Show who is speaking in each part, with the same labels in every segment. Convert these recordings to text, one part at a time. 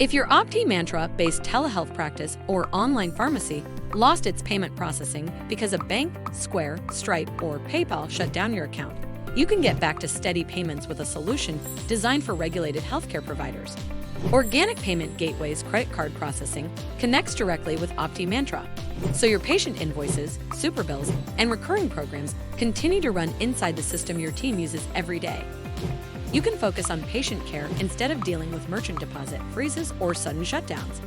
Speaker 1: If your OptiMantra-based telehealth practice or online pharmacy lost its payment processing because a bank, Square, Stripe, or PayPal shut down your account, you can get back to steady payments with a solution designed for regulated healthcare providers. Organic Payment Gateway's credit card processing connects directly with OptiMantra, so your patient invoices, superbills, and recurring programs continue to run inside the system your team uses every day. You can focus on patient care instead of dealing with merchant deposit freezes or sudden shutdowns.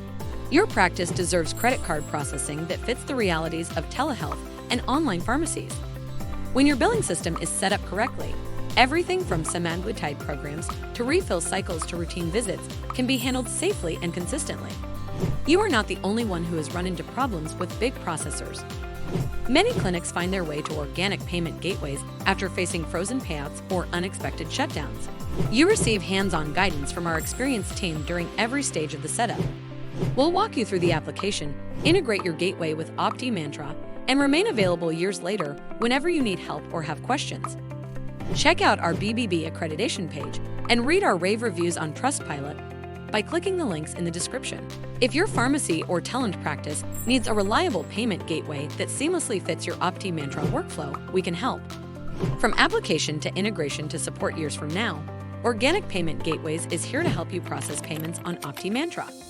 Speaker 1: Your practice deserves credit card processing that fits the realities of telehealth and online pharmacies. When your billing system is set up correctly, everything from semaglutide programs to refill cycles to routine visits can be handled safely and consistently. You are not the only one who has run into problems with big processors. Many clinics find their way to organic payment gateways after facing frozen payouts or unexpected shutdowns. You receive hands-on guidance from our experienced team during every stage of the setup. We'll walk you through the application, integrate your gateway with OptiMantra, and remain available years later whenever you need help or have questions. Check out our BBB accreditation page and read our rave reviews on Trustpilot by clicking the links in the description. If your pharmacy or talent practice needs a reliable payment gateway that seamlessly fits your OptiMantra workflow, we can help. From application to integration to support years from now, Organic Payment Gateways is here to help you process payments on OptiMantra.